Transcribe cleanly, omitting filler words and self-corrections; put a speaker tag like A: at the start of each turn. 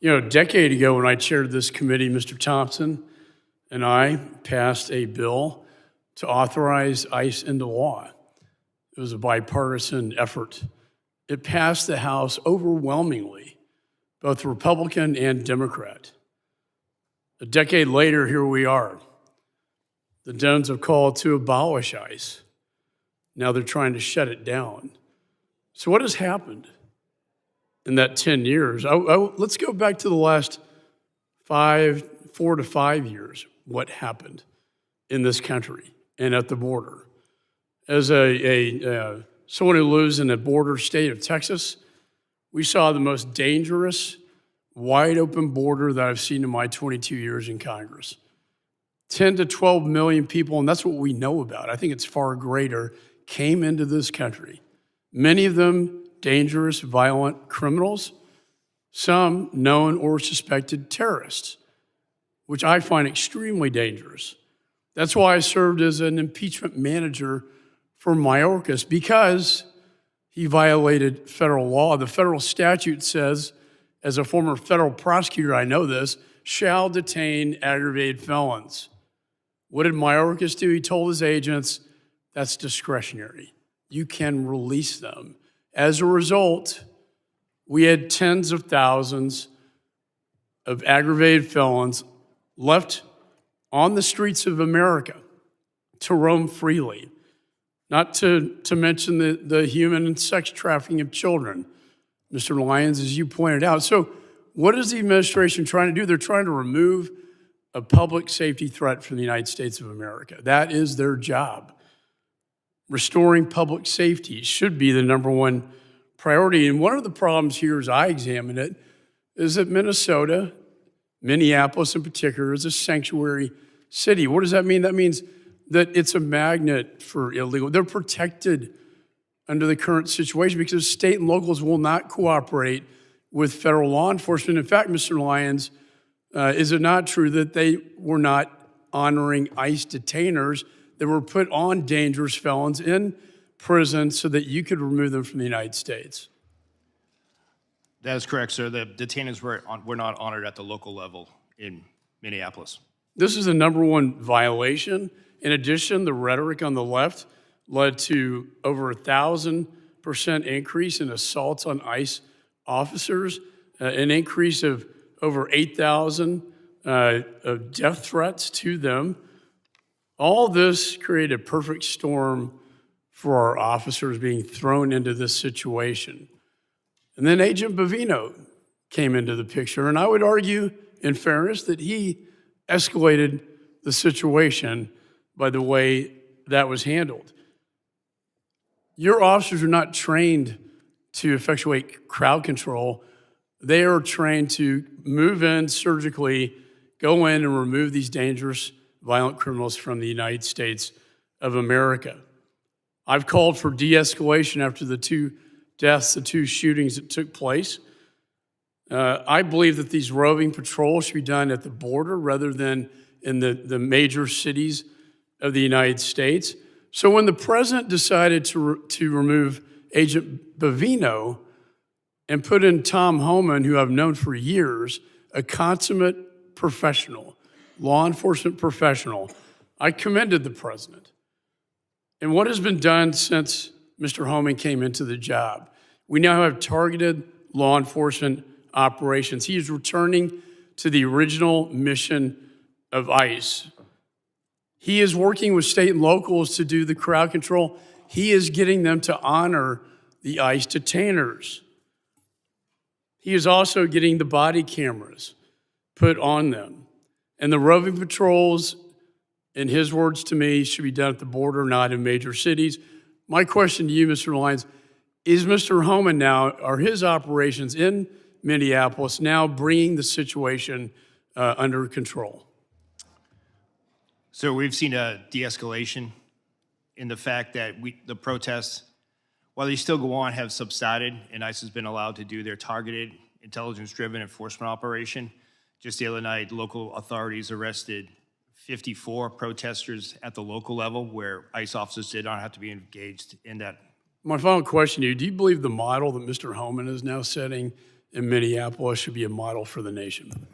A: A decade ago when I chaired this committee, Mr. Thompson and I passed a bill to authorize ICE into law. It was a bipartisan effort. It passed the House overwhelmingly, both Republican and Democrat. A decade later, here we are. The Dems have called to abolish ICE. Now they're trying to shut it down. So what has happened in that 10 years? Let's go back to the last 4 to 5 years. What happened in this country and at the border? As someone who lives in a border state of Texas, we saw the most dangerous, wide open border that I've seen in my 22 years in Congress. 10 to 12 million people, and that's what we know about. I think it's far greater, came into this country. Many of them dangerous, violent criminals, some known or suspected terrorists, which I find extremely dangerous. That's why I served as an impeachment manager for Mayorkas, because he violated federal law. The federal statute says, as a former federal prosecutor, I know this, shall detain aggravated felons. What did Mayorkas do? He told his agents, that's discretionary. You can release them. As a result, we had tens of thousands of aggravated felons left on the streets of America to roam freely, not to mention the human and sex trafficking of children, Mr. Lyons, as you pointed out. So what is the administration trying to do? They're trying to remove a public safety threat from the United States of America. That is their job. Restoring public safety should be the number one priority. And one of the problems here, as I examine it, is that Minnesota, Minneapolis in particular, is a sanctuary city. What does that mean? That means that it's a magnet for illegal. They're protected under the current situation because state and locals will not cooperate with federal law enforcement. In fact, Mr. Lyons, is it not true that they were not honoring ICE detainers that were put on dangerous felons in prison so that you could remove them from the United States?
B: That is correct, sir. The detainers were not honored at the local level in Minneapolis.
A: This is the number one violation. In addition, the rhetoric on the left led to over 1,000% increase in assaults on ICE officers, an increase of over 8,000 of death threats to them. All this created a perfect storm for our officers being thrown into this situation. And then Agent Bovino came into the picture, and I would argue, in fairness, that he escalated the situation by the way that was handled. Your officers are not trained to effectuate crowd control. They are trained to move in surgically, go in and remove these dangerous, violent criminals from the United States of America. I've called for de-escalation after the two deaths, the two shootings that took place. I believe that these roving patrols should be done at the border rather than in the major cities of the United States. So when the president decided to remove Agent Bovino and put in Tom Homan, who I've known for years, a consummate professional, law enforcement professional, I commended the president. And what has been done since Mr. Homan came into the job? We now have targeted law enforcement operations. He is returning to the original mission of ICE. He is working with state and locals to do the crowd control. He is getting them to honor the ICE detainers. He is also getting the body cameras put on them. And the roving patrols, in his words to me, should be done at the border, not in major cities. My question to you, Mr. Lyons, is Mr. Homan now, are his operations in Minneapolis now bringing the situation under control?
B: So we've seen a de-escalation in the fact that the protests, while they still go on, have subsided, and ICE has been allowed to do their targeted, intelligence-driven enforcement operation. Just the other night, local authorities arrested 54 protesters at the local level where ICE officers did not have to be engaged in that.
A: My final question to you, do you believe the model that Mr. Homan is now setting in Minneapolis should be a model for the nation.